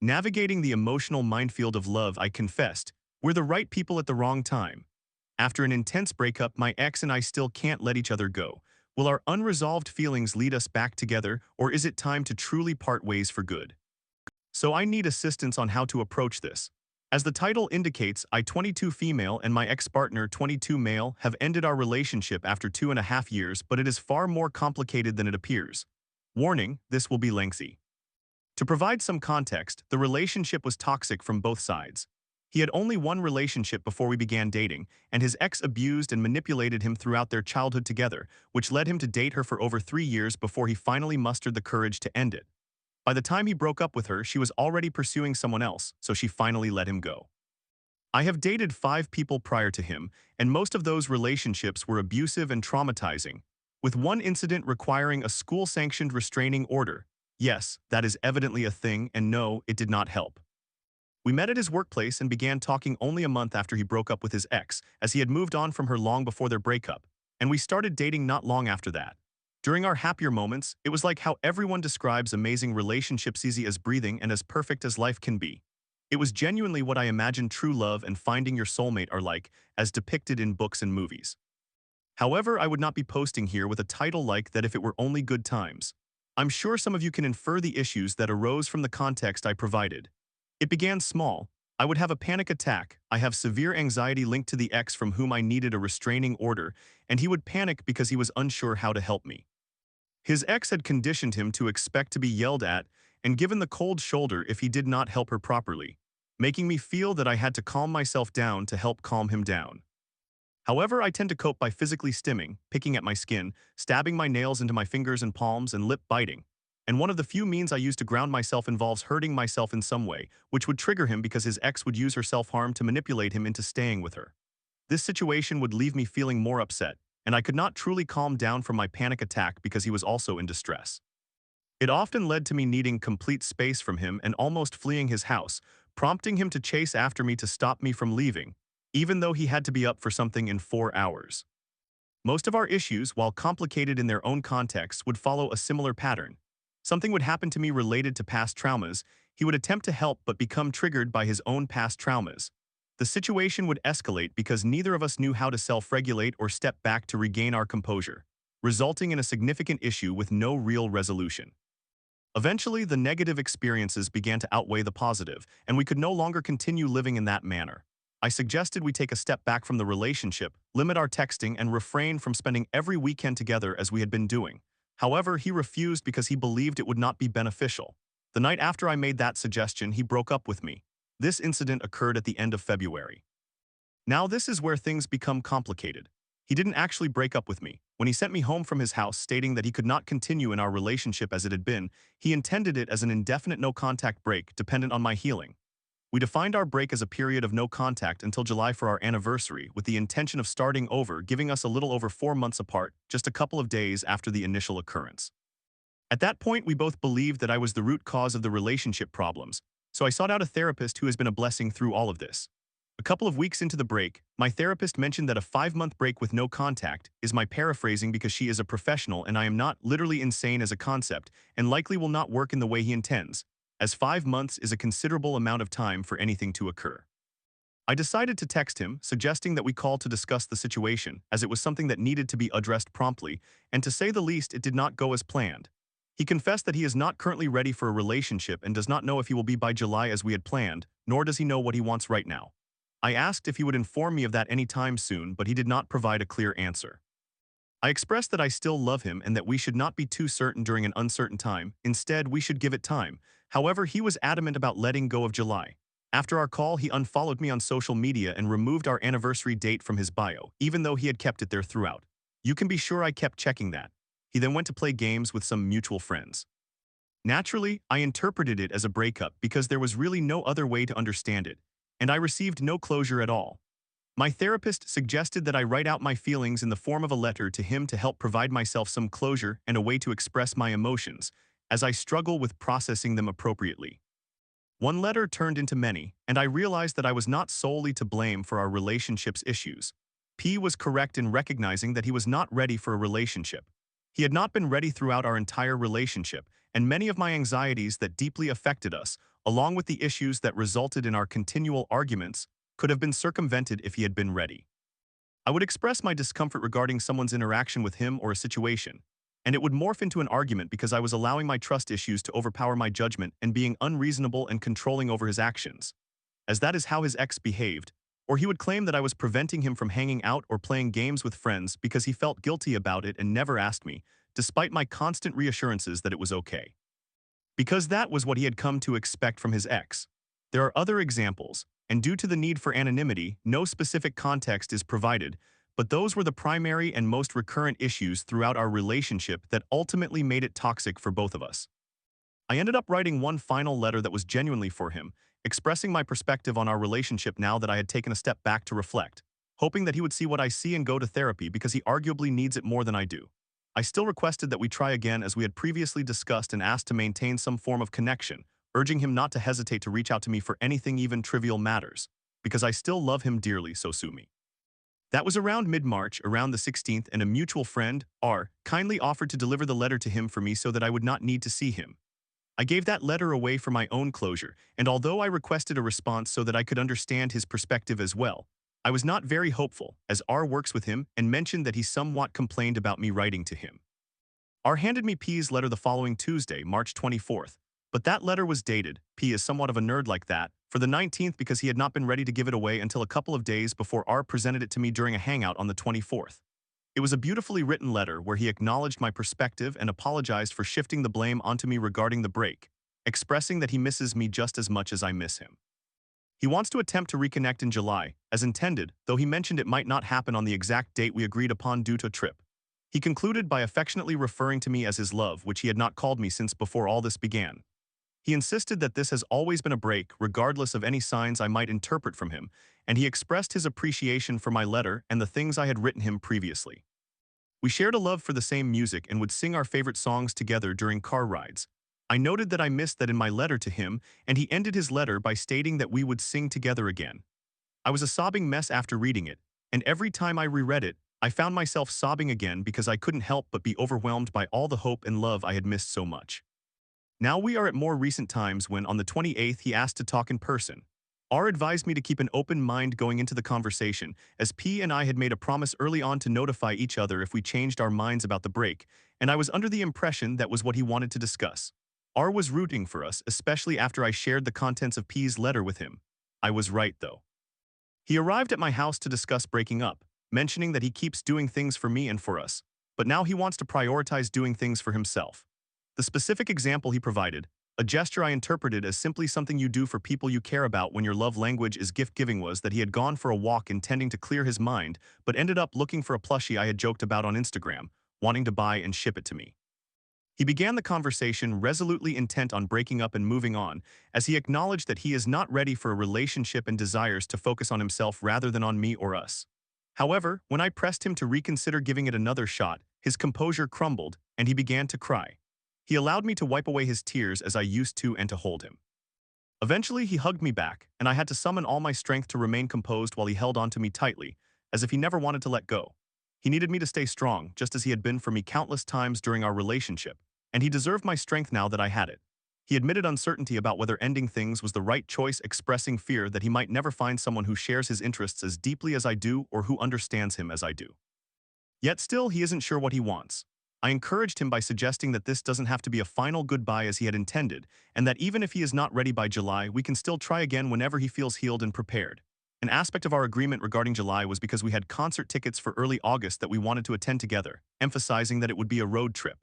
Navigating the emotional minefield of love, I confessed, we're the right people at the wrong time. After an intense breakup, my ex and I still can't let each other go. Will our unresolved feelings lead us back together, or is it time to truly part ways for good? So I need assistance on how to approach this. As the title indicates, I 22 female and my ex-partner 22 male have ended our relationship after 2.5 years, but it is far more complicated than it appears. Warning, this will be lengthy. To provide some context, the relationship was toxic from both sides. He had only one relationship before we began dating, and his ex abused and manipulated him throughout their childhood together, which led him to date her for over 3 years before he finally mustered the courage to end it. By the time he broke up with her, she was already pursuing someone else, so she finally let him go. I have dated 5 people prior to him, and most of those relationships were abusive and traumatizing, with one incident requiring a school-sanctioned restraining order. Yes, that is evidently a thing, and no, it did not help. We met at his workplace and began talking only a month after he broke up with his ex, as he had moved on from her long before their breakup, and we started dating not long after that. During our happier moments, it was like how everyone describes amazing relationships, easy as breathing and as perfect as life can be. It was genuinely what I imagined true love and finding your soulmate are like, as depicted in books and movies. However, I would not be posting here with a title like that if it were only good times. I'm sure some of you can infer the issues that arose from the context I provided. It began small. I would have a panic attack. I have severe anxiety linked to the ex from whom I needed a restraining order, and he would panic because he was unsure how to help me. His ex had conditioned him to expect to be yelled at and given the cold shoulder if he did not help her properly, making me feel that I had to calm myself down to help calm him down. However, I tend to cope by physically stimming, picking at my skin, stabbing my nails into my fingers and palms, and lip biting. And one of the few means I use to ground myself involves hurting myself in some way, which would trigger him because his ex would use her self-harm to manipulate him into staying with her. This situation would leave me feeling more upset, and I could not truly calm down from my panic attack because he was also in distress. It often led to me needing complete space from him and almost fleeing his house, prompting him to chase after me to stop me from leaving, even though he had to be up for something in 4 hours. Most of our issues, while complicated in their own contexts, would follow a similar pattern. Something would happen to me related to past traumas. He would attempt to help but become triggered by his own past traumas. The situation would escalate because neither of us knew how to self-regulate or step back to regain our composure, resulting in a significant issue with no real resolution. Eventually, the negative experiences began to outweigh the positive, and we could no longer continue living in that manner. I suggested we take a step back from the relationship, limit our texting, and refrain from spending every weekend together as we had been doing. However, he refused because he believed it would not be beneficial. The night after I made that suggestion, he broke up with me. This incident occurred at the end of February. Now this is where things become complicated. He didn't actually break up with me. When he sent me home from his house stating that he could not continue in our relationship as it had been, he intended it as an indefinite no-contact break dependent on my healing. We defined our break as a period of no contact until July for our anniversary, with the intention of starting over, giving us a little over 4 months apart, just a couple of days after the initial occurrence. At that point, we both believed that I was the root cause of the relationship problems, so I sought out a therapist who has been a blessing through all of this. A couple of weeks into the break, my therapist mentioned that a 5-month break with no contact is my paraphrasing because she is a professional and I am not literally insane as a concept and likely will not work in the way he intends, as 5 months is a considerable amount of time for anything to occur. I decided to text him, suggesting that we call to discuss the situation, as it was something that needed to be addressed promptly, and to say the least, it did not go as planned. He confessed that he is not currently ready for a relationship and does not know if he will be by July as we had planned, nor does he know what he wants right now. I asked if he would inform me of that any time soon, but he did not provide a clear answer. I expressed that I still love him and that we should not be too certain during an uncertain time. Instead, we should give it time. However, he was adamant about letting go of July. After our call, he unfollowed me on social media and removed our anniversary date from his bio, even though he had kept it there throughout. You can be sure I kept checking that. He then went to play games with some mutual friends. Naturally, I interpreted it as a breakup because there was really no other way to understand it, and I received no closure at all. My therapist suggested that I write out my feelings in the form of a letter to him to help provide myself some closure and a way to express my emotions, as I struggle with processing them appropriately. One letter turned into many, and I realized that I was not solely to blame for our relationship's issues. P was correct in recognizing that he was not ready for a relationship. He had not been ready throughout our entire relationship, and many of my anxieties that deeply affected us, along with the issues that resulted in our continual arguments, could have been circumvented if he had been ready. I would express my discomfort regarding someone's interaction with him or a situation, and it would morph into an argument because I was allowing my trust issues to overpower my judgment and being unreasonable and controlling over his actions, as that is how his ex behaved, or he would claim that I was preventing him from hanging out or playing games with friends because he felt guilty about it and never asked me, despite my constant reassurances that it was okay. Because that was what he had come to expect from his ex. There are other examples, and due to the need for anonymity, no specific context is provided, but those were the primary and most recurrent issues throughout our relationship that ultimately made it toxic for both of us. I ended up writing one final letter that was genuinely for him, expressing my perspective on our relationship now that I had taken a step back to reflect, hoping that he would see what I see and go to therapy because he arguably needs it more than I do. I still requested that we try again as we had previously discussed and asked to maintain some form of connection, urging him not to hesitate to reach out to me for anything even trivial matters, because I still love him dearly, so sue me. That was around mid-March, around the 16th, and a mutual friend, R, kindly offered to deliver the letter to him for me so that I would not need to see him. I gave that letter away for my own closure, and although I requested a response so that I could understand his perspective as well, I was not very hopeful, as R works with him and mentioned that he somewhat complained about me writing to him. R handed me P's letter the following Tuesday, March 24th, but that letter was dated, P is somewhat of a nerd like that, for the 19th because he had not been ready to give it away until a couple of days before R presented it to me during a hangout on the 24th. It was a beautifully written letter where he acknowledged my perspective and apologized for shifting the blame onto me regarding the break, expressing that he misses me just as much as I miss him. He wants to attempt to reconnect in July, as intended, though he mentioned it might not happen on the exact date we agreed upon due to a trip. He concluded by affectionately referring to me as his love, which he had not called me since before all this began. He insisted that this has always been a break, regardless of any signs I might interpret from him, and he expressed his appreciation for my letter and the things I had written him previously. We shared a love for the same music and would sing our favorite songs together during car rides. I noted that I missed that in my letter to him, and he ended his letter by stating that we would sing together again. I was a sobbing mess after reading it, and every time I reread it, I found myself sobbing again because I couldn't help but be overwhelmed by all the hope and love I had missed so much. Now we are at more recent times when, on the 28th, he asked to talk in person. R advised me to keep an open mind going into the conversation, as P and I had made a promise early on to notify each other if we changed our minds about the break, and I was under the impression that was what he wanted to discuss. R was rooting for us, especially after I shared the contents of P's letter with him. I was right, though. He arrived at my house to discuss breaking up, mentioning that he keeps doing things for me and for us, but now he wants to prioritize doing things for himself. The specific example he provided, a gesture I interpreted as simply something you do for people you care about when your love language is gift-giving, was that he had gone for a walk intending to clear his mind, but ended up looking for a plushie I had joked about on Instagram, wanting to buy and ship it to me. He began the conversation resolutely intent on breaking up and moving on, as he acknowledged that he is not ready for a relationship and desires to focus on himself rather than on me or us. However, when I pressed him to reconsider giving it another shot, his composure crumbled, and he began to cry. He allowed me to wipe away his tears as I used to and to hold him. Eventually, he hugged me back, and I had to summon all my strength to remain composed while he held onto me tightly, as if he never wanted to let go. He needed me to stay strong, just as he had been for me countless times during our relationship, and he deserved my strength now that I had it. He admitted uncertainty about whether ending things was the right choice, expressing fear that he might never find someone who shares his interests as deeply as I do or who understands him as I do. Yet still, he isn't sure what he wants. I encouraged him by suggesting that this doesn't have to be a final goodbye as he had intended, and that even if he is not ready by July, we can still try again whenever he feels healed and prepared. An aspect of our agreement regarding July was because we had concert tickets for early August that we wanted to attend together, emphasizing that it would be a road trip.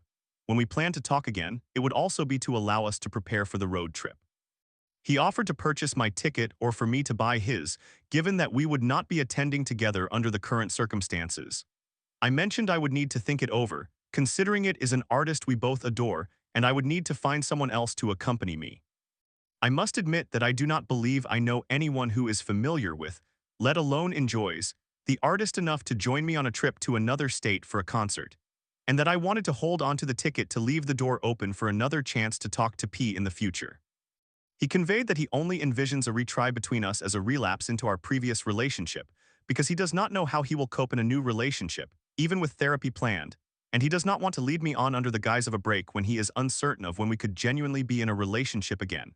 When we planned to talk again, it would also be to allow us to prepare for the road trip. He offered to purchase my ticket or for me to buy his, given that we would not be attending together under the current circumstances. I mentioned I would need to think it over, considering it is an artist we both adore, and I would need to find someone else to accompany me. I must admit that I do not believe I know anyone who is familiar with, let alone enjoys, the artist enough to join me on a trip to another state for a concert, and that I wanted to hold onto the ticket to leave the door open for another chance to talk to P in the future. He conveyed that he only envisions a retry between us as a relapse into our previous relationship, because he does not know how he will cope in a new relationship, even with therapy planned, and he does not want to lead me on under the guise of a break when he is uncertain of when we could genuinely be in a relationship again.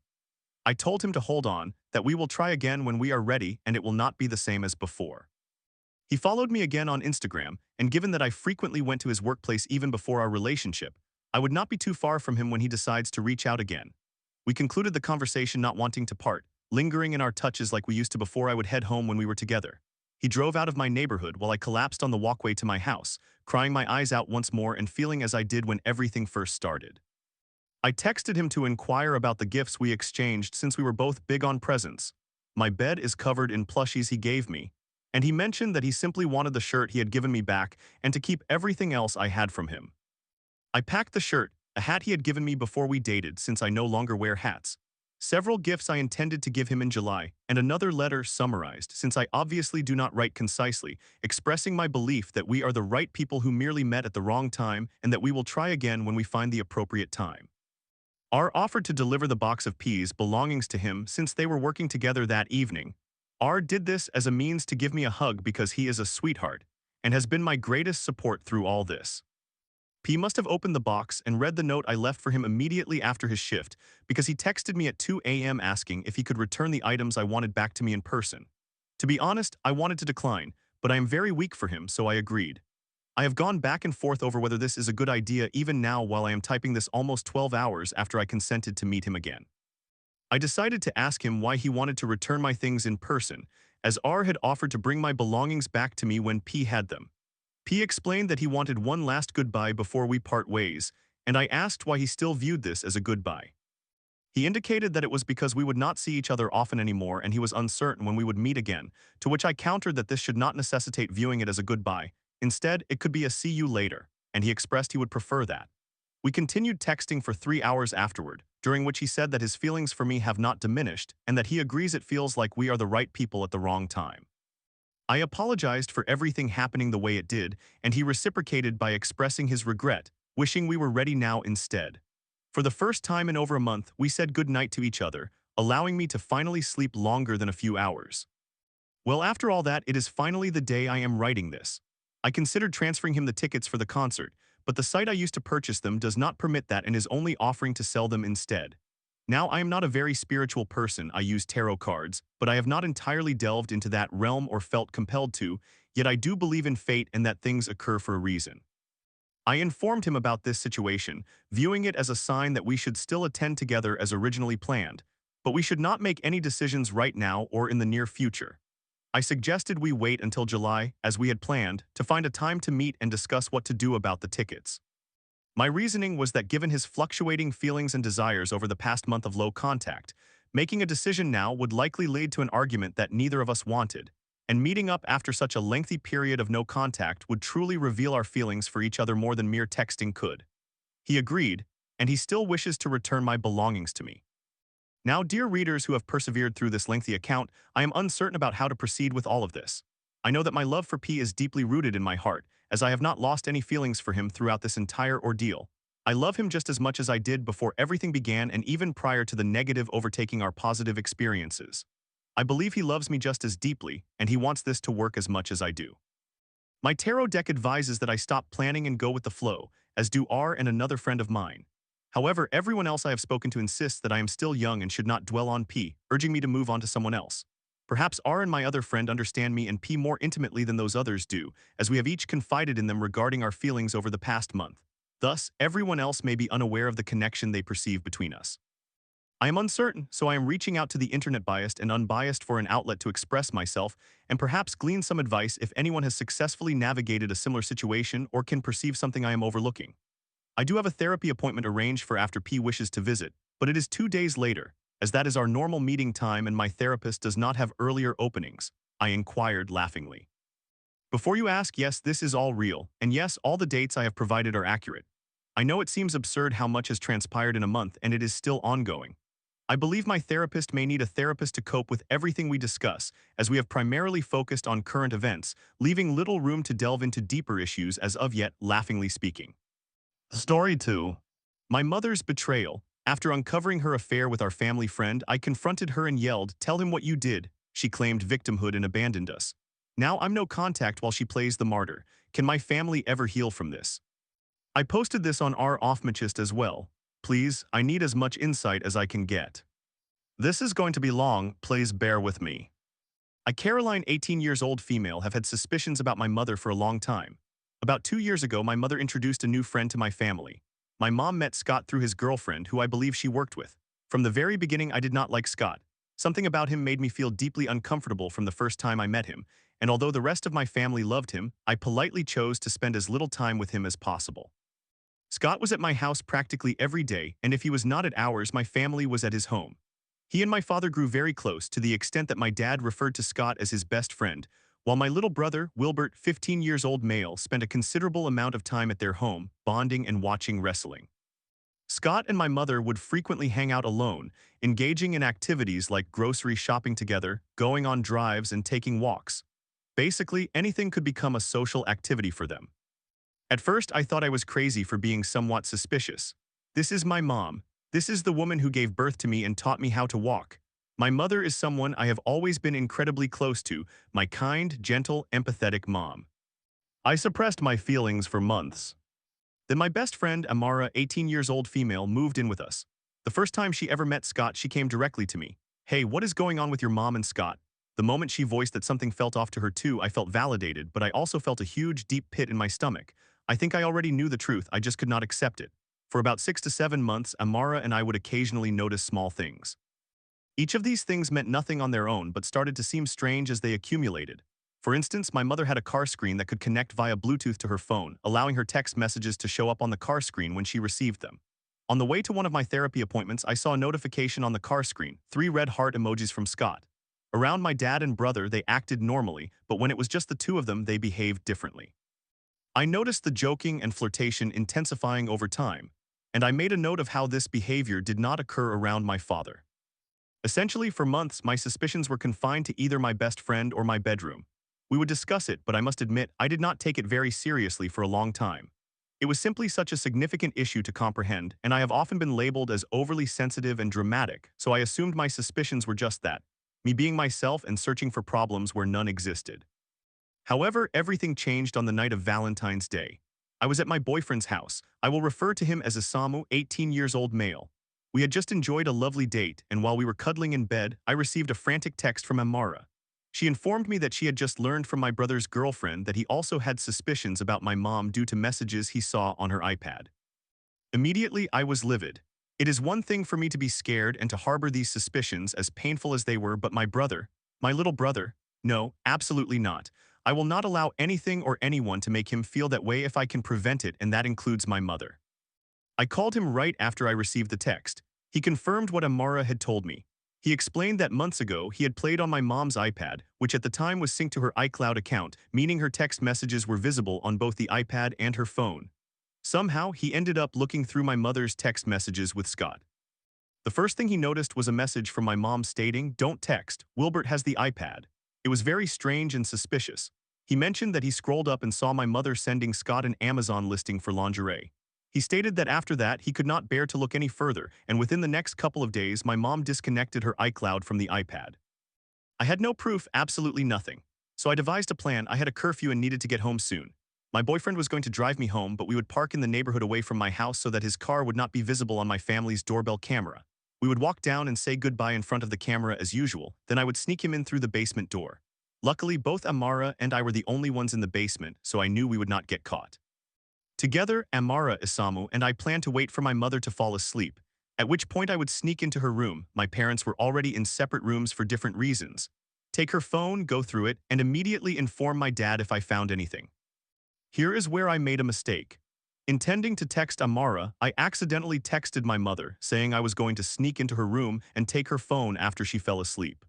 I told him to hold on, that we will try again when we are ready and it will not be the same as before. He followed me again on Instagram, and given that I frequently went to his workplace even before our relationship, I would not be too far from him when he decides to reach out again. We concluded the conversation not wanting to part, lingering in our touches like we used to before I would head home when we were together. He drove out of my neighborhood while I collapsed on the walkway to my house, crying my eyes out once more and feeling as I did when everything first started. I texted him to inquire about the gifts we exchanged since we were both big on presents. My bed is covered in plushies he gave me, and he mentioned that he simply wanted the shirt he had given me back and to keep everything else I had from him. I packed the shirt, a hat he had given me before we dated since I no longer wear hats, several gifts I intended to give him in July, and another letter summarized since I obviously do not write concisely, expressing my belief that we are the right people who merely met at the wrong time and that we will try again when we find the appropriate time. R offered to deliver the box of P's belongings to him since they were working together that evening. R did this as a means to give me a hug because he is a sweetheart and has been my greatest support through all this. P must have opened the box and read the note I left for him immediately after his shift because he texted me at 2 a.m. asking if he could return the items I wanted back to me in person. To be honest, I wanted to decline, but I am very weak for him, so I agreed. I have gone back and forth over whether this is a good idea even now while I am typing this almost 12 hours after I consented to meet him again. I decided to ask him why he wanted to return my things in person, as R had offered to bring my belongings back to me when P had them. P explained that he wanted one last goodbye before we part ways, and I asked why he still viewed this as a goodbye. He indicated that it was because we would not see each other often anymore and he was uncertain when we would meet again, to which I countered that this should not necessitate viewing it as a goodbye. Instead, it could be a see you later, and he expressed he would prefer that. We continued texting for 3 hours afterward, during which he said that his feelings for me have not diminished and that he agrees it feels like we are the right people at the wrong time. I apologized for everything happening the way it did, and he reciprocated by expressing his regret, wishing we were ready now instead. For the first time in over a month, we said goodnight to each other, allowing me to finally sleep longer than a few hours. Well, after all that, it is finally the day I am writing this. I considered transferring him the tickets for the concert, but the site I used to purchase them does not permit that and is only offering to sell them instead. Now, I am not a very spiritual person. I use tarot cards, but I have not entirely delved into that realm or felt compelled to, yet I do believe in fate and that things occur for a reason. I informed him about this situation, viewing it as a sign that we should still attend together as originally planned, but we should not make any decisions right now or in the near future. I suggested we wait until July, as we had planned, to find a time to meet and discuss what to do about the tickets. My reasoning was that given his fluctuating feelings and desires over the past month of low contact, making a decision now would likely lead to an argument that neither of us wanted, and meeting up after such a lengthy period of no contact would truly reveal our feelings for each other more than mere texting could. He agreed, and he still wishes to return my belongings to me. Now, dear readers who have persevered through this lengthy account, I am uncertain about how to proceed with all of this. I know that my love for P is deeply rooted in my heart, as I have not lost any feelings for him throughout this entire ordeal. I love him just as much as I did before everything began and even prior to the negative overtaking our positive experiences. I believe he loves me just as deeply, and he wants this to work as much as I do. My tarot deck advises that I stop planning and go with the flow, as do R and another friend of mine. However, everyone else I have spoken to insists that I am still young and should not dwell on P, urging me to move on to someone else. Perhaps R and my other friend understand me and P more intimately than those others do, as we have each confided in them regarding our feelings over the past month. Thus, everyone else may be unaware of the connection they perceive between us. I am uncertain, so I am reaching out to the internet biased and unbiased for an outlet to express myself and perhaps glean some advice if anyone has successfully navigated a similar situation or can perceive something I am overlooking. I do have a therapy appointment arranged for after P wishes to visit, but it is 2 days later, as that is our normal meeting time and my therapist does not have earlier openings, I inquired laughingly. Before you ask, yes, this is all real, and yes, all the dates I have provided are accurate. I know it seems absurd how much has transpired in a month and it is still ongoing. I believe my therapist may need a therapist to cope with everything we discuss, as we have primarily focused on current events, leaving little room to delve into deeper issues as of yet, laughingly speaking. Story 2. My mother's betrayal. After uncovering her affair with our family friend, I confronted her and yelled, "Tell him what you did." She claimed victimhood and abandoned us. Now I'm no contact while she plays the martyr. Can my family ever heal from this? I posted this on our offmychest as well. Please, I need as much insight as I can get. This is going to be long, please bear with me. A Caroline 18 years old female have had suspicions about my mother for a long time. About 2 years ago, my mother introduced a new friend to my family. My mom met Scott through his girlfriend, who I believe she worked with. From the very beginning, I did not like Scott. Something about him made me feel deeply uncomfortable from the first time I met him, and although the rest of my family loved him, I politely chose to spend as little time with him as possible. Scott was at my house practically every day, and if he was not at ours, my family was at his home. He and my father grew very close to the extent that my dad referred to Scott as his best friend, while my little brother, Wilbert, 15 years old male, spent a considerable amount of time at their home, bonding and watching wrestling. Scott and my mother would frequently hang out alone, engaging in activities like grocery shopping together, going on drives, and taking walks. Basically, anything could become a social activity for them. At first, I thought I was crazy for being somewhat suspicious. This is my mom. This is the woman who gave birth to me and taught me how to walk. My mother is someone I have always been incredibly close to, my kind, gentle, empathetic mom. I suppressed my feelings for months. Then my best friend, Amara, 18 years old female, moved in with us. The first time she ever met Scott, she came directly to me. Hey, what is going on with your mom and Scott? The moment she voiced that something felt off to her too, I felt validated, but I also felt a huge, deep pit in my stomach. I think I already knew the truth, I just could not accept it. For about 6 to 7 months, Amara and I would occasionally notice small things. Each of these things meant nothing on their own but started to seem strange as they accumulated. For instance, my mother had a car screen that could connect via Bluetooth to her phone, allowing her text messages to show up on the car screen when she received them. On the way to one of my therapy appointments, I saw a notification on the car screen, 3 red heart emojis from Scott. Around my dad and brother, they acted normally, but when it was just the two of them, they behaved differently. I noticed the joking and flirtation intensifying over time, and I made a note of how this behavior did not occur around my father. Essentially, for months, my suspicions were confined to either my best friend or my bedroom. We would discuss it, but I must admit, I did not take it very seriously for a long time. It was simply such a significant issue to comprehend, and I have often been labeled as overly sensitive and dramatic, so I assumed my suspicions were just that, me being myself and searching for problems where none existed. However, everything changed on the night of Valentine's Day. I was at my boyfriend's house. I will refer to him as Isamu, 18 years old male. We had just enjoyed a lovely date, and while we were cuddling in bed, I received a frantic text from Amara. She informed me that she had just learned from my brother's girlfriend that he also had suspicions about my mom due to messages he saw on her iPad. Immediately, I was livid. It is one thing for me to be scared and to harbor these suspicions, as painful as they were, but my brother, my little brother, no, absolutely not. I will not allow anything or anyone to make him feel that way if I can prevent it, and that includes my mother. I called him right after I received the text. He confirmed what Amara had told me. He explained that months ago he had played on my mom's iPad, which at the time was synced to her iCloud account, meaning her text messages were visible on both the iPad and her phone. Somehow, he ended up looking through my mother's text messages with Scott. The first thing he noticed was a message from my mom stating, "Don't text, Wilbert has the iPad." It was very strange and suspicious. He mentioned that he scrolled up and saw my mother sending Scott an Amazon listing for lingerie. He stated that after that, he could not bear to look any further, and within the next couple of days, my mom disconnected her iCloud from the iPad. I had no proof, absolutely nothing. So I devised a plan. I had a curfew and needed to get home soon. My boyfriend was going to drive me home, but we would park in the neighborhood away from my house so that his car would not be visible on my family's doorbell camera. We would walk down and say goodbye in front of the camera as usual, then I would sneak him in through the basement door. Luckily, both Amara and I were the only ones in the basement, so I knew we would not get caught. Together, Amara, Isamu, and I planned to wait for my mother to fall asleep, at which point I would sneak into her room. My parents were already in separate rooms for different reasons. Take her phone, go through it, and immediately inform my dad if I found anything. Here is where I made a mistake. Intending to text Amara, I accidentally texted my mother, saying I was going to sneak into her room and take her phone after she fell asleep.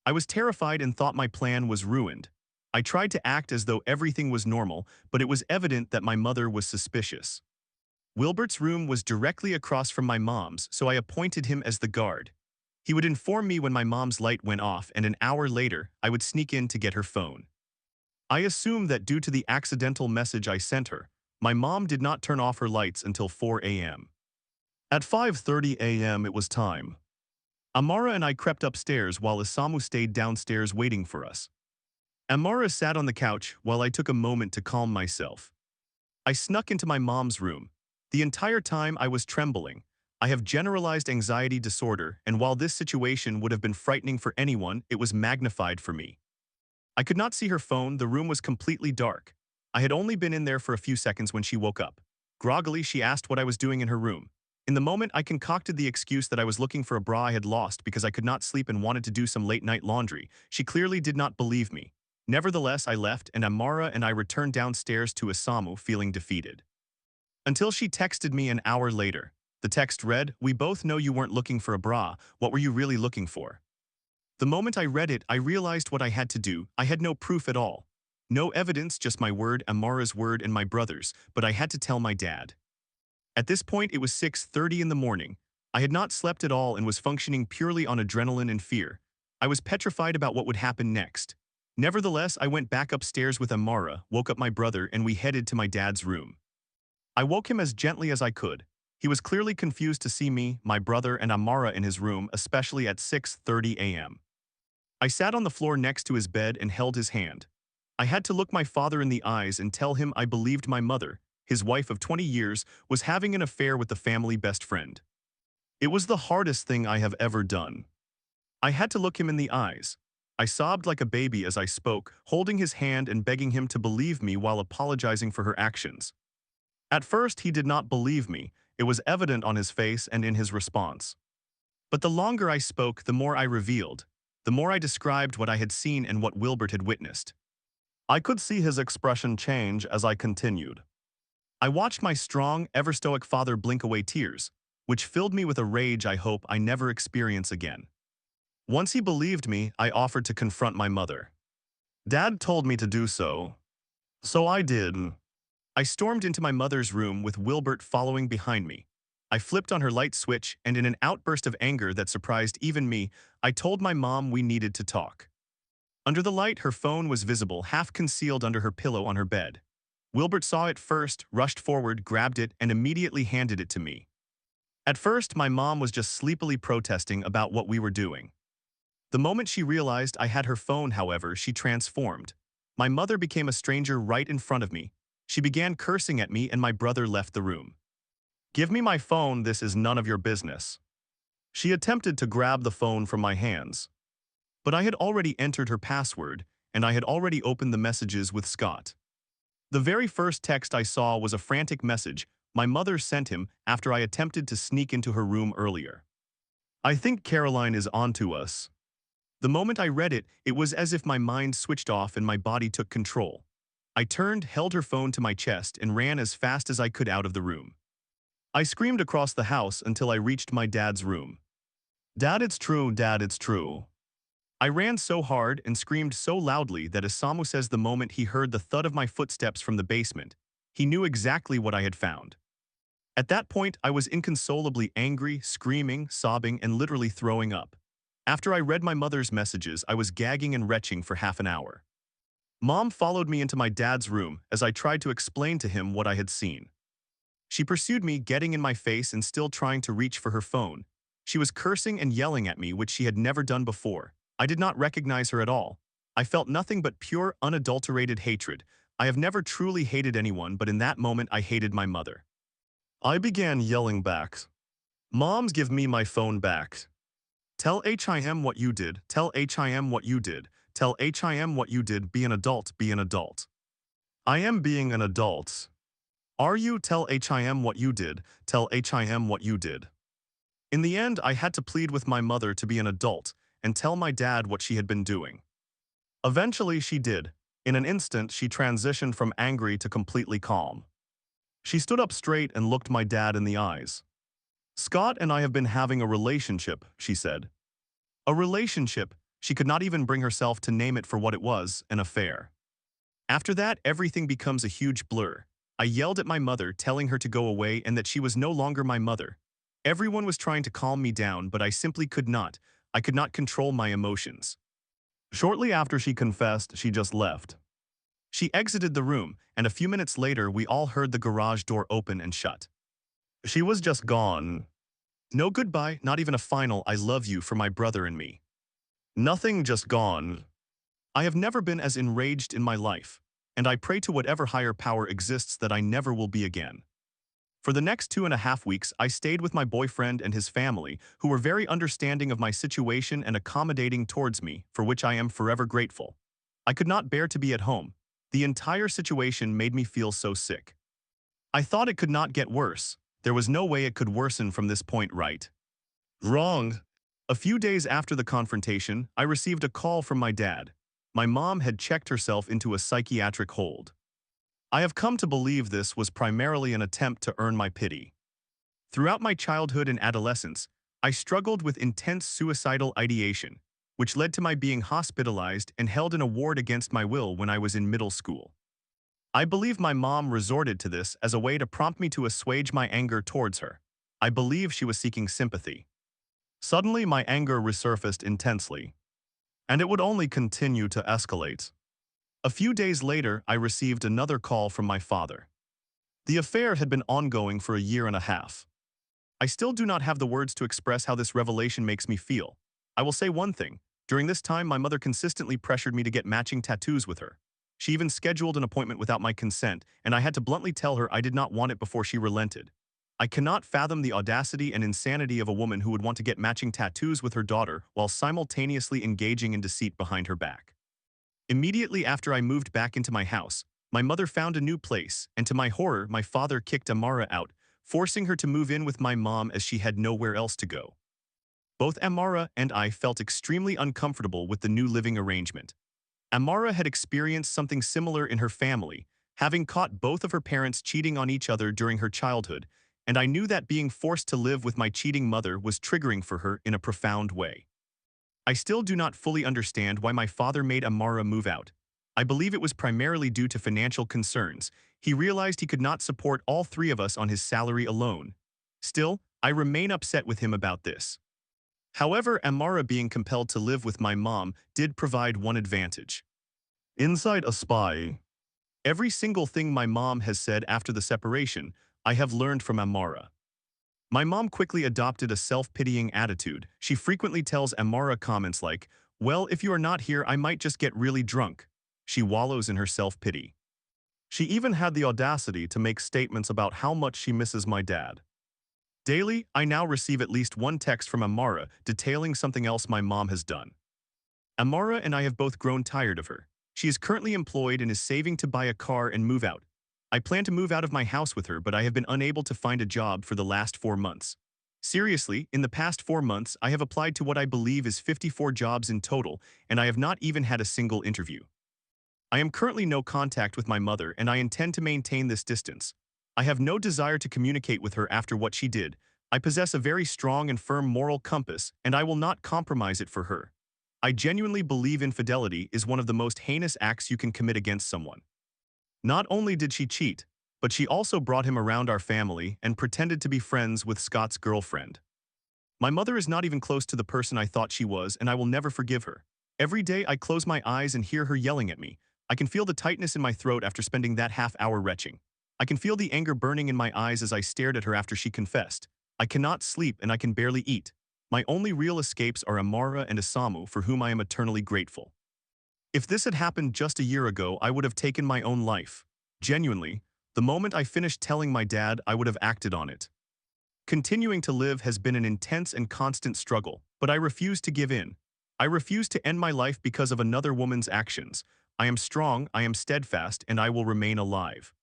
I was terrified and thought my plan was ruined. I tried to act as though everything was normal, but it was evident that my mother was suspicious. Wilbert's room was directly across from my mom's, so I appointed him as the guard. He would inform me when my mom's light went off, and an hour later, I would sneak in to get her phone. I assumed that due to the accidental message I sent her, my mom did not turn off her lights until 4 a.m. At 5:30 a.m. it was time. Amara and I crept upstairs while Isamu stayed downstairs waiting for us. Amara sat on the couch while I took a moment to calm myself. I snuck into my mom's room. The entire time I was trembling. I have generalized anxiety disorder, and while this situation would have been frightening for anyone, it was magnified for me. I could not see her phone, the room was completely dark. I had only been in there for a few seconds when she woke up. Groggily, she asked what I was doing in her room. In the moment, I concocted the excuse that I was looking for a bra I had lost because I could not sleep and wanted to do some late-night laundry. She clearly did not believe me. Nevertheless, I left, and Amara and I returned downstairs to Isamu feeling defeated. Until she texted me an hour later. The text read, "We both know you weren't looking for a bra. What were you really looking for?" The moment I read it, I realized what I had to do. I had no proof at all. No evidence, just my word, Amara's word, and my brother's, but I had to tell my dad. At this point, it was 6:30 in the morning. I had not slept at all and was functioning purely on adrenaline and fear. I was petrified about what would happen next. Nevertheless, I went back upstairs with Amara, woke up my brother, and we headed to my dad's room. I woke him as gently as I could. He was clearly confused to see me, my brother, and Amara in his room, especially at 6:30 a.m. I sat on the floor next to his bed and held his hand. I had to look my father in the eyes and tell him I believed my mother, his wife of 20 years, was having an affair with the family best friend. It was the hardest thing I have ever done. I had to look him in the eyes. I sobbed like a baby as I spoke, holding his hand and begging him to believe me while apologizing for her actions. At first, he did not believe me. It was evident on his face and in his response. But the longer I spoke, the more I revealed. The more I described what I had seen and what Wilbert had witnessed. I could see his expression change as I continued. I watched my strong, ever-stoic father blink away tears, which filled me with a rage I hope I never experience again. Once he believed me, I offered to confront my mother. Dad told me to do so. So I did. I stormed into my mother's room with Wilbert following behind me. I flipped on her light switch, and in an outburst of anger that surprised even me, I told my mom we needed to talk. Under the light, her phone was visible, half concealed under her pillow on her bed. Wilbert saw it first, rushed forward, grabbed it, and immediately handed it to me. At first, my mom was just sleepily protesting about what we were doing. The moment she realized I had her phone, however, she transformed. My mother became a stranger right in front of me. She began cursing at me, and my brother left the room. "Give me my phone, this is none of your business." She attempted to grab the phone from my hands. But I had already entered her password, and I had already opened the messages with Scott. The very first text I saw was a frantic message my mother sent him after I attempted to sneak into her room earlier. "I think Caroline is onto us." The moment I read it, it was as if my mind switched off and my body took control. I turned, held her phone to my chest, and ran as fast as I could out of the room. I screamed across the house until I reached my dad's room. "Dad, it's true, Dad, it's true." I ran so hard and screamed so loudly that Isamu says the moment he heard the thud of my footsteps from the basement, he knew exactly what I had found. At that point, I was inconsolably angry, screaming, sobbing, and literally throwing up. After I read my mother's messages, I was gagging and retching for half an hour. Mom followed me into my dad's room as I tried to explain to him what I had seen. She pursued me, getting in my face and still trying to reach for her phone. She was cursing and yelling at me, which she had never done before. I did not recognize her at all. I felt nothing but pure, unadulterated hatred. I have never truly hated anyone, but in that moment I hated my mother. I began yelling back. "Moms, give me my phone back. Tell him what you did. Tell him what you did. Tell him what you did. Be an adult. Be an adult." "I am being an adult." "Are you? Tell him what you did. Tell him what you did." In the end, I had to plead with my mother to be an adult and tell my dad what she had been doing. Eventually, she did. In an instant, she transitioned from angry to completely calm. She stood up straight and looked my dad in the eyes. "Scott and I have been having a relationship," she said. A relationship. She could not even bring herself to name it for what it was, an affair. After that, everything becomes a huge blur. I yelled at my mother, telling her to go away and that she was no longer my mother. Everyone was trying to calm me down, but I simply could not. I could not control my emotions. Shortly after she confessed, she just left. She exited the room, and a few minutes later, we all heard the garage door open and shut. She was just gone. No goodbye, not even a final "I love you" for my brother and me. Nothing, just gone. I have never been as enraged in my life. and I pray to whatever higher power exists that I never will be again. For the next 2.5 weeks, I stayed with my boyfriend and his family, who were very understanding of my situation and accommodating towards me, for which I am forever grateful. I could not bear to be at home. The entire situation made me feel so sick. I thought it could not get worse. There was no way it could worsen from this point, right? Wrong. A few days after the confrontation, I received a call from my dad. My mom had checked herself into a psychiatric hold. I have come to believe this was primarily an attempt to earn my pity. Throughout my childhood and adolescence, I struggled with intense suicidal ideation, which led to my being hospitalized and held in a ward against my will when I was in middle school. I believe my mom resorted to this as a way to prompt me to assuage my anger towards her. I believe she was seeking sympathy. Suddenly, my anger resurfaced intensely, and it would only continue to escalate. A few days later, I received another call from my father. The affair had been ongoing for a year and a half. I still do not have the words to express how this revelation makes me feel. I will say one thing. During this time, my mother consistently pressured me to get matching tattoos with her. She even scheduled an appointment without my consent, and I had to bluntly tell her I did not want it before she relented. I cannot fathom the audacity and insanity of a woman who would want to get matching tattoos with her daughter while simultaneously engaging in deceit behind her back. Immediately after I moved back into my house, my mother found a new place, and to my horror, my father kicked Amara out, forcing her to move in with my mom as she had nowhere else to go. Both Amara and I felt extremely uncomfortable with the new living arrangement. Amara had experienced something similar in her family, having caught both of her parents cheating on each other during her childhood, and I knew that being forced to live with my cheating mother was triggering for her in a profound way. I still do not fully understand why my father made Amara move out. I believe it was primarily due to financial concerns. He realized he could not support all three of us on his salary alone. Still, I remain upset with him about this. However, Amara being compelled to live with my mom did provide one advantage. Inside a spy. Every single thing my mom has said after the separation, I have learned from Amara. My mom quickly adopted a self-pitying attitude. She frequently tells Amara comments like, "Well, if you are not here, I might just get really drunk." She wallows in her self-pity. She even had the audacity to make statements about how much she misses my dad. Daily, I now receive at least one text from Amara detailing something else my mom has done. Amara and I have both grown tired of her. She is currently employed and is saving to buy a car and move out. I plan to move out of my house with her, but I have been unable to find a job for the last 4 months. Seriously, in the past 4 months, I have applied to what I believe is 54 jobs in total, and I have not even had a single interview. I am currently no contact with my mother, and I intend to maintain this distance. I have no desire to communicate with her after what she did. I possess a very strong and firm moral compass, and I will not compromise it for her. I genuinely believe infidelity is one of the most heinous acts you can commit against someone. Not only did she cheat, but she also brought him around our family and pretended to be friends with Scott's girlfriend. My mother is not even close to the person I thought she was, and I will never forgive her. Every day I close my eyes and hear her yelling at me. I can feel the tightness in my throat after spending that half-hour retching. I can feel the anger burning in my eyes as I stared at her after she confessed. I cannot sleep and I can barely eat. My only real escapes are Amara and Isamu, for whom I am eternally grateful. If this had happened just a year ago, I would have taken my own life. Genuinely, the moment I finished telling my dad, I would have acted on it. Continuing to live has been an intense and constant struggle, but I refuse to give in. I refuse to end my life because of another woman's actions. I am strong, I am steadfast, and I will remain alive.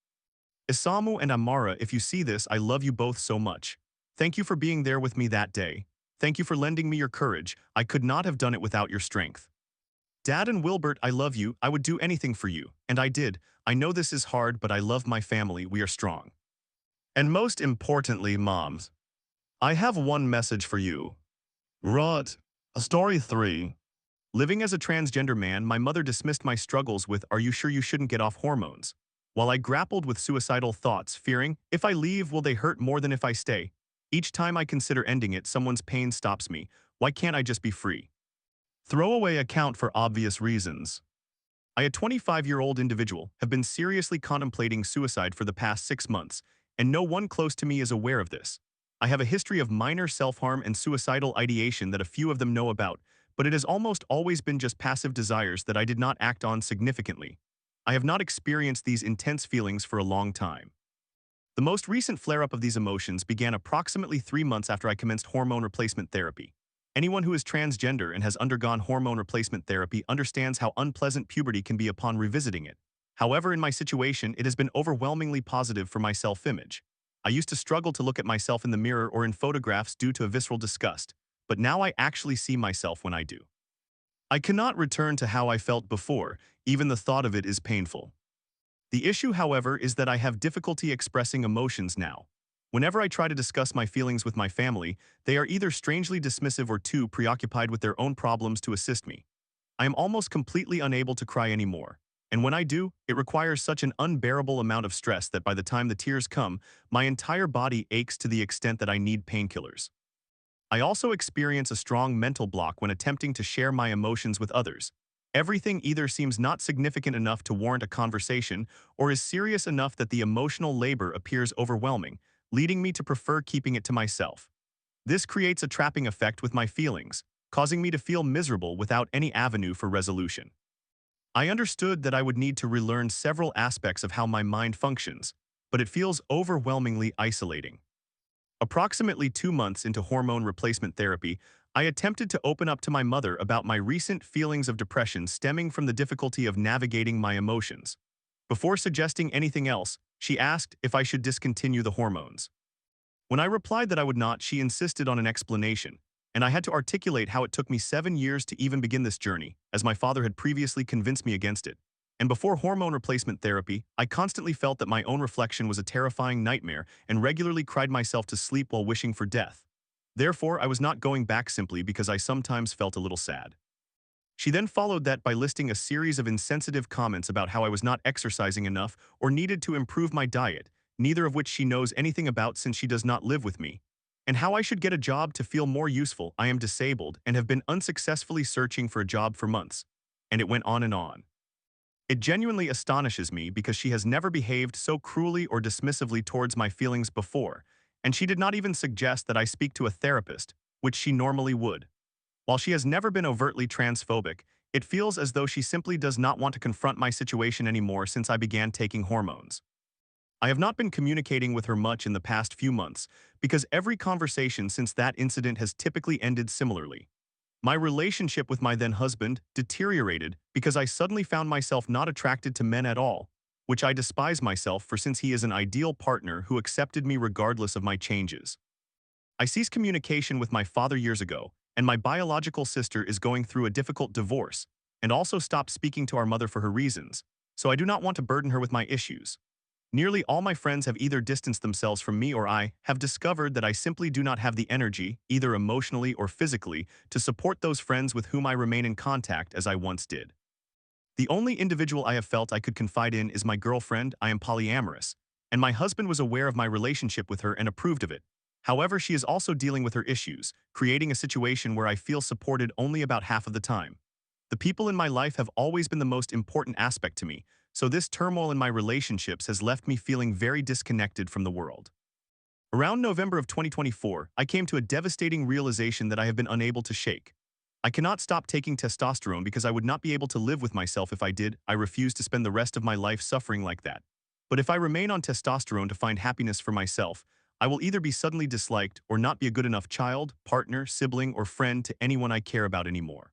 Isamu and Amara, if you see this, I love you both so much. Thank you for being there with me that day. Thank you for lending me your courage. I could not have done it without your strength. Dad and Wilbert, I love you. I would do anything for you. And I did. I know this is hard, but I love my family. We are strong. And most importantly, moms, I have one message for you. Rot. Story 3. Living as a transgender man, my mother dismissed my struggles with, "Are you sure you shouldn't get off hormones?" While I grappled with suicidal thoughts, fearing, if I leave, will they hurt more than if I stay? Each time I consider ending it, someone's pain stops me. Why can't I just be free? Throwaway account for obvious reasons. I, a 25-year-old individual, have been seriously contemplating suicide for the past 6 months, and no one close to me is aware of this. I have a history of minor self-harm and suicidal ideation that a few of them know about, but it has almost always been just passive desires that I did not act on significantly. I have not experienced these intense feelings for a long time. The most recent flare-up of these emotions began approximately 3 months after I commenced hormone replacement therapy. Anyone who is transgender and has undergone hormone replacement therapy understands how unpleasant puberty can be upon revisiting it. However, in my situation, it has been overwhelmingly positive for my self-image. I used to struggle to look at myself in the mirror or in photographs due to a visceral disgust, but now I actually see myself when I do. I cannot return to how I felt before, even the thought of it is painful. The issue, however, is that I have difficulty expressing emotions now. Whenever I try to discuss my feelings with my family, they are either strangely dismissive or too preoccupied with their own problems to assist me. I am almost completely unable to cry anymore. And when I do, it requires such an unbearable amount of stress that by the time the tears come, my entire body aches to the extent that I need painkillers. I also experience a strong mental block when attempting to share my emotions with others. Everything either seems not significant enough to warrant a conversation or is serious enough that the emotional labor appears overwhelming, leading me to prefer keeping it to myself. This creates a trapping effect with my feelings, causing me to feel miserable without any avenue for resolution. I understood that I would need to relearn several aspects of how my mind functions, but it feels overwhelmingly isolating. Approximately 2 months into hormone replacement therapy, I attempted to open up to my mother about my recent feelings of depression stemming from the difficulty of navigating my emotions. Before suggesting anything else, she asked if I should discontinue the hormones. When I replied that I would not, she insisted on an explanation, and I had to articulate how it took me 7 years to even begin this journey, as my father had previously convinced me against it. And before hormone replacement therapy, I constantly felt that my own reflection was a terrifying nightmare and regularly cried myself to sleep while wishing for death. Therefore, I was not going back simply because I sometimes felt a little sad. She then followed that by listing a series of insensitive comments about how I was not exercising enough or needed to improve my diet, neither of which she knows anything about since she does not live with me, and how I should get a job to feel more useful. I am disabled and have been unsuccessfully searching for a job for months. And it went on and on. It genuinely astonishes me because she has never behaved so cruelly or dismissively towards my feelings before, and she did not even suggest that I speak to a therapist, which she normally would. While she has never been overtly transphobic, it feels as though she simply does not want to confront my situation anymore since I began taking hormones. I have not been communicating with her much in the past few months because every conversation since that incident has typically ended similarly. My relationship with my then husband deteriorated because I suddenly found myself not attracted to men at all, which I despise myself for since he is an ideal partner who accepted me regardless of my changes. I ceased communication with my father years ago, and my biological sister is going through a difficult divorce, and also stopped speaking to our mother for her reasons, so I do not want to burden her with my issues. Nearly all my friends have either distanced themselves from me or I have discovered that I simply do not have the energy, either emotionally or physically, to support those friends with whom I remain in contact as I once did. The only individual I have felt I could confide in is my girlfriend. I am polyamorous, and my husband was aware of my relationship with her and approved of it. However, she is also dealing with her issues, creating a situation where I feel supported only about half of the time. The people in my life have always been the most important aspect to me, so this turmoil in my relationships has left me feeling very disconnected from the world. Around November of 2024, I came to a devastating realization that I have been unable to shake. I cannot stop taking testosterone because I would not be able to live with myself if I did. I refuse to spend the rest of my life suffering like that. But if I remain on testosterone to find happiness for myself, I will either be suddenly disliked or not be a good enough child, partner, sibling, or friend to anyone I care about anymore.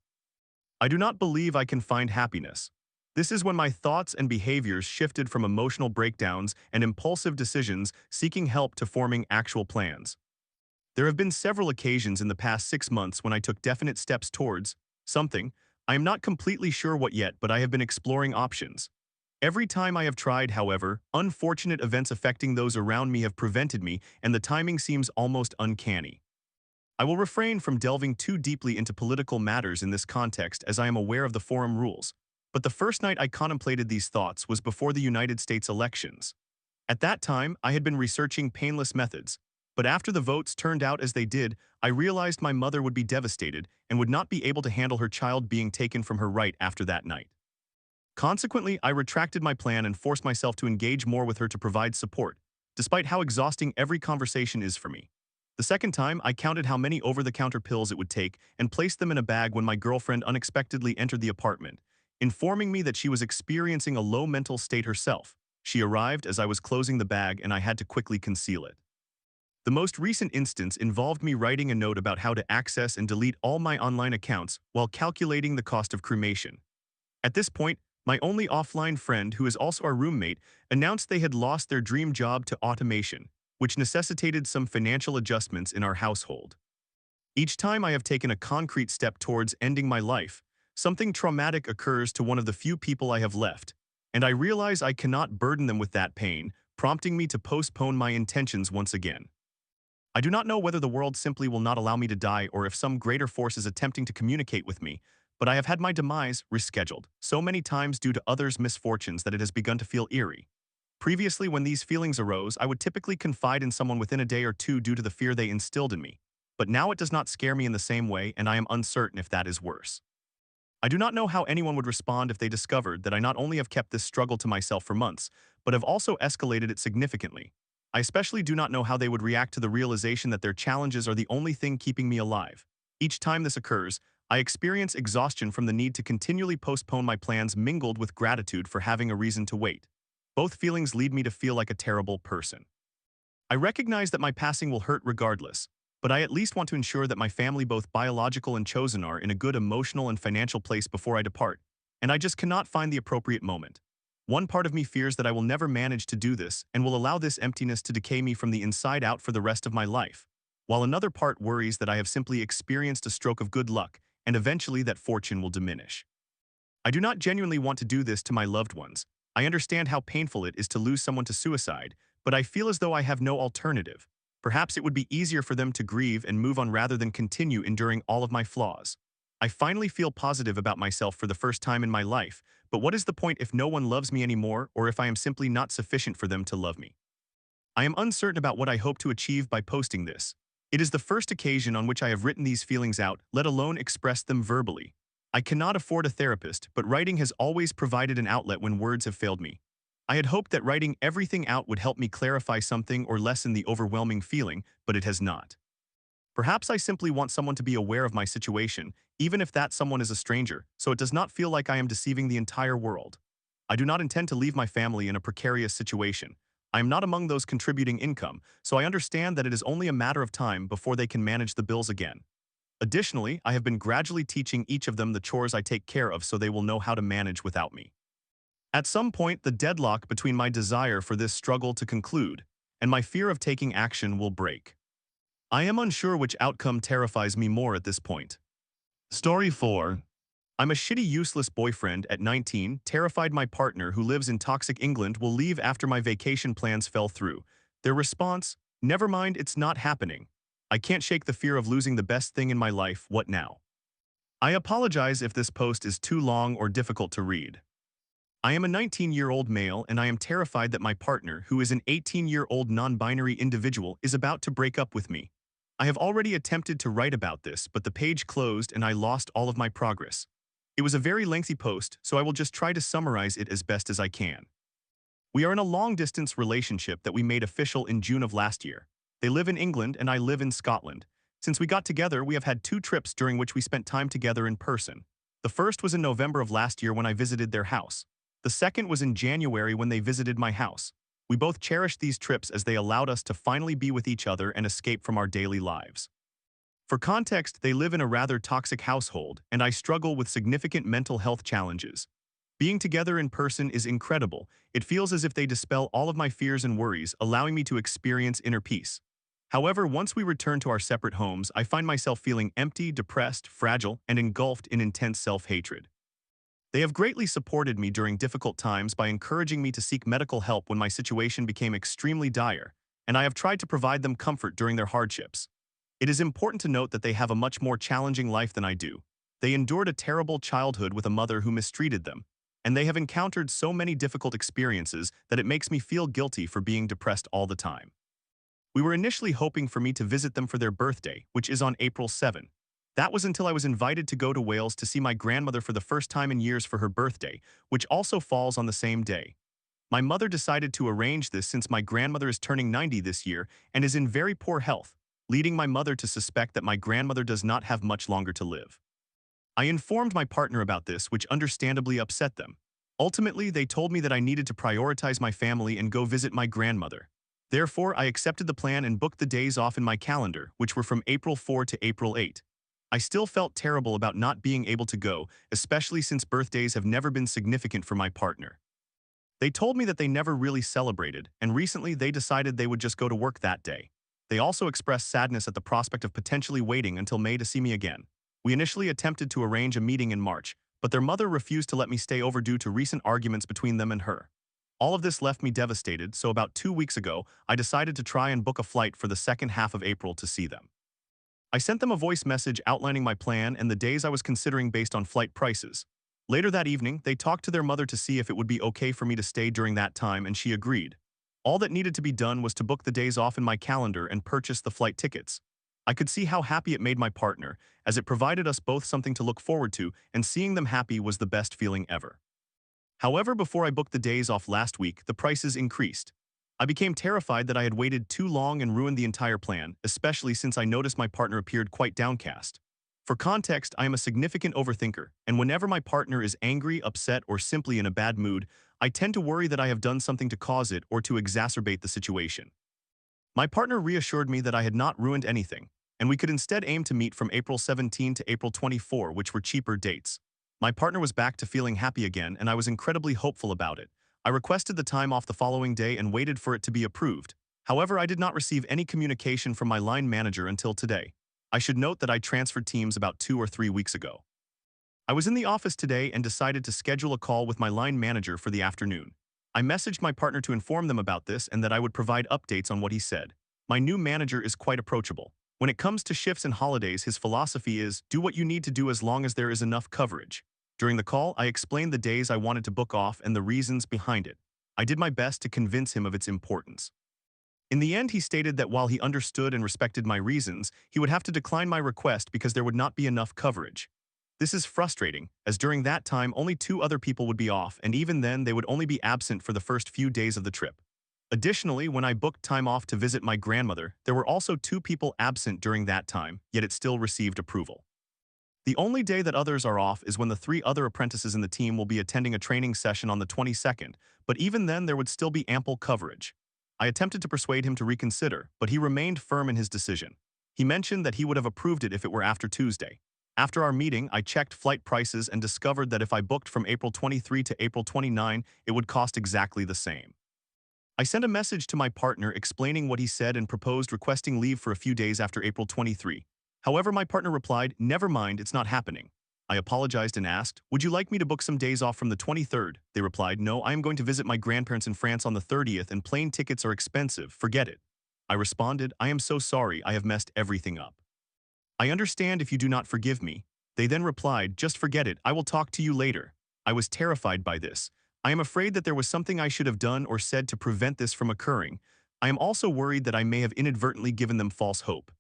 I do not believe I can find happiness. This is when my thoughts and behaviors shifted from emotional breakdowns and impulsive decisions seeking help to forming actual plans. There have been several occasions in the past 6 months when I took definite steps towards something. I am not completely sure what yet, but I have been exploring options. Every time I have tried, however, unfortunate events affecting those around me have prevented me, and the timing seems almost uncanny. I will refrain from delving too deeply into political matters in this context as I am aware of the forum rules, but the first night I contemplated these thoughts was before the United States elections. At that time, I had been researching painless methods, but after the votes turned out as they did, I realized my mother would be devastated and would not be able to handle her child being taken from her right after that night. Consequently, I retracted my plan and forced myself to engage more with her to provide support, despite how exhausting every conversation is for me. The second time, I counted how many over-the-counter pills it would take and placed them in a bag when my girlfriend unexpectedly entered the apartment, informing me that she was experiencing a low mental state herself. She arrived as I was closing the bag and I had to quickly conceal it. The most recent instance involved me writing a note about how to access and delete all my online accounts while calculating the cost of cremation. At this point, my only offline friend, who is also our roommate, announced they had lost their dream job to automation, which necessitated some financial adjustments in our household. Each time I have taken a concrete step towards ending my life, something traumatic occurs to one of the few people I have left, and I realize I cannot burden them with that pain, prompting me to postpone my intentions once again. I do not know whether the world simply will not allow me to die or if some greater force is attempting to communicate with me, but I have had my demise rescheduled so many times due to others' misfortunes that it has begun to feel eerie. Previously, when these feelings arose, I would typically confide in someone within a day or two due to the fear they instilled in me. But now it does not scare me in the same way, and I am uncertain if that is worse. I do not know how anyone would respond if they discovered that I not only have kept this struggle to myself for months, but have also escalated it significantly. I especially do not know how they would react to the realization that their challenges are the only thing keeping me alive. Each time this occurs, I experience exhaustion from the need to continually postpone my plans mingled with gratitude for having a reason to wait. Both feelings lead me to feel like a terrible person. I recognize that my passing will hurt regardless, but I at least want to ensure that my family, both biological and chosen, are in a good emotional and financial place before I depart, and I just cannot find the appropriate moment. One part of me fears that I will never manage to do this and will allow this emptiness to decay me from the inside out for the rest of my life, while another part worries that I have simply experienced a stroke of good luck and eventually that fortune will diminish. I do not genuinely want to do this to my loved ones. I understand how painful it is to lose someone to suicide, but I feel as though I have no alternative. Perhaps it would be easier for them to grieve and move on rather than continue enduring all of my flaws. I finally feel positive about myself for the first time in my life, but what is the point if no one loves me anymore or if I am simply not sufficient for them to love me? I am uncertain about what I hope to achieve by posting this. It is the first occasion on which I have written these feelings out, let alone expressed them verbally. I cannot afford a therapist, but writing has always provided an outlet when words have failed me. I had hoped that writing everything out would help me clarify something or lessen the overwhelming feeling, but it has not. Perhaps I simply want someone to be aware of my situation, even if that someone is a stranger, so it does not feel like I am deceiving the entire world. I do not intend to leave my family in a precarious situation. I am not among those contributing income, so I understand that it is only a matter of time before they can manage the bills again. Additionally, I have been gradually teaching each of them the chores I take care of so they will know how to manage without me. At some point, the deadlock between my desire for this struggle to conclude and my fear of taking action will break. I am unsure which outcome terrifies me more at this point. Story 4. I'm a shitty, useless boyfriend at 19, terrified my partner who lives in toxic England will leave after my vacation plans fell through. Their response, never mind, it's not happening. I can't shake the fear of losing the best thing in my life, what now? I apologize if this post is too long or difficult to read. I am a 19-year-old male and I am terrified that my partner, who is an 18-year-old non-binary individual, is about to break up with me. I have already attempted to write about this, but the page closed and I lost all of my progress. It was a very lengthy post, so I will just try to summarize it as best as I can. We are in a long-distance relationship that we made official in June of last year. They live in England and I live in Scotland. Since we got together, we have had 2 trips during which we spent time together in person. The first was in November of last year when I visited their house. The second was in January when they visited my house. We both cherished these trips as they allowed us to finally be with each other and escape from our daily lives. For context, they live in a rather toxic household, and I struggle with significant mental health challenges. Being together in person is incredible. It feels as if they dispel all of my fears and worries, allowing me to experience inner peace. However, once we return to our separate homes, I find myself feeling empty, depressed, fragile, and engulfed in intense self-hatred. They have greatly supported me during difficult times by encouraging me to seek medical help when my situation became extremely dire, and I have tried to provide them comfort during their hardships. It is important to note that they have a much more challenging life than I do. They endured a terrible childhood with a mother who mistreated them, and they have encountered so many difficult experiences that it makes me feel guilty for being depressed all the time. We were initially hoping for me to visit them for their birthday, which is on April 7. That was until I was invited to go to Wales to see my grandmother for the first time in years for her birthday, which also falls on the same day. My mother decided to arrange this since my grandmother is turning 90 this year and is in very poor health, leading my mother to suspect that my grandmother does not have much longer to live. I informed my partner about this, which understandably upset them. Ultimately, they told me that I needed to prioritize my family and go visit my grandmother. Therefore, I accepted the plan and booked the days off in my calendar, which were from April 4 to April 8. I still felt terrible about not being able to go, especially since birthdays have never been significant for my partner. They told me that they never really celebrated, and recently they decided they would just go to work that day. They also expressed sadness at the prospect of potentially waiting until May to see me again. We initially attempted to arrange a meeting in March, but their mother refused to let me stay over due to recent arguments between them and her. All of this left me devastated, so about 2 weeks ago, I decided to try and book a flight for the second half of April to see them. I sent them a voice message outlining my plan and the days I was considering based on flight prices. Later that evening, they talked to their mother to see if it would be okay for me to stay during that time, and she agreed. All that needed to be done was to book the days off in my calendar and purchase the flight tickets. I could see how happy it made my partner, as it provided us both something to look forward to, and seeing them happy was the best feeling ever. However, before I booked the days off last week, the prices increased. I became terrified that I had waited too long and ruined the entire plan, especially since I noticed my partner appeared quite downcast. For context, I am a significant overthinker, and whenever my partner is angry, upset, or simply in a bad mood, I tend to worry that I have done something to cause it or to exacerbate the situation. My partner reassured me that I had not ruined anything, and we could instead aim to meet from April 17 to April 24, which were cheaper dates. My partner was back to feeling happy again, and I was incredibly hopeful about it. I requested the time off the following day and waited for it to be approved. However, I did not receive any communication from my line manager until today. I should note that I transferred teams about 2 or 3 weeks ago. I was in the office today and decided to schedule a call with my line manager for the afternoon. I messaged my partner to inform them about this and that I would provide updates on what he said. My new manager is quite approachable. When it comes to shifts and holidays, his philosophy is, do what you need to do as long as there is enough coverage. During the call, I explained the days I wanted to book off and the reasons behind it. I did my best to convince him of its importance. In the end, he stated that while he understood and respected my reasons, he would have to decline my request because there would not be enough coverage. This is frustrating, as during that time only 2 other people would be off, and even then they would only be absent for the first few days of the trip. Additionally, when I booked time off to visit my grandmother, there were also 2 people absent during that time, yet it still received approval. The only day that others are off is when the 3 other apprentices in the team will be attending a training session on the 22nd, but even then there would still be ample coverage. I attempted to persuade him to reconsider, but he remained firm in his decision. He mentioned that he would have approved it if it were after Tuesday. After our meeting, I checked flight prices and discovered that if I booked from April 23 to April 29, it would cost exactly the same. I sent a message to my partner explaining what he said and proposed requesting leave for a few days after April 23. However, my partner replied, "Never mind, it's not happening." I apologized and asked, "Would you like me to book some days off from the 23rd? They replied, "No, I am going to visit my grandparents in France on the 30th and plane tickets are expensive, forget it." I responded, "I am so sorry, I have messed everything up. I understand if you do not forgive me." They then replied, "Just forget it, I will talk to you later." I was terrified by this. I am afraid that there was something I should have done or said to prevent this from occurring. I am also worried that I may have inadvertently given them false hope.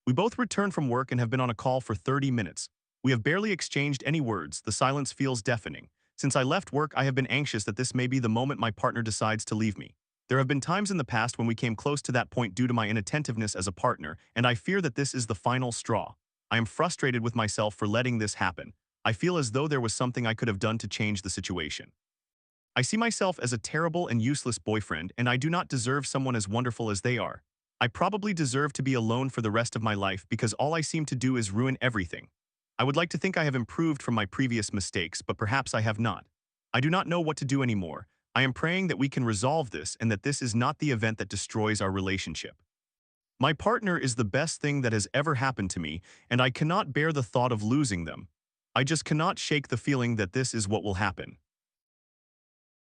We both returned from work and have been on a call for 30 minutes. We have barely exchanged any words, the silence feels deafening. Since I left work, I have been anxious that this may be the moment my partner decides to leave me. There have been times in the past when we came close to that point due to my inattentiveness as a partner, and I fear that this is the final straw. I am frustrated with myself for letting this happen. I feel as though there was something I could have done to change the situation. I see myself as a terrible and useless boyfriend, and I do not deserve someone as wonderful as they are. I probably deserve to be alone for the rest of my life because all I seem to do is ruin everything. I would like to think I have improved from my previous mistakes, but perhaps I have not. I do not know what to do anymore. I am praying that we can resolve this and that this is not the event that destroys our relationship. My partner is the best thing that has ever happened to me, and I cannot bear the thought of losing them. I just cannot shake the feeling that this is what will happen.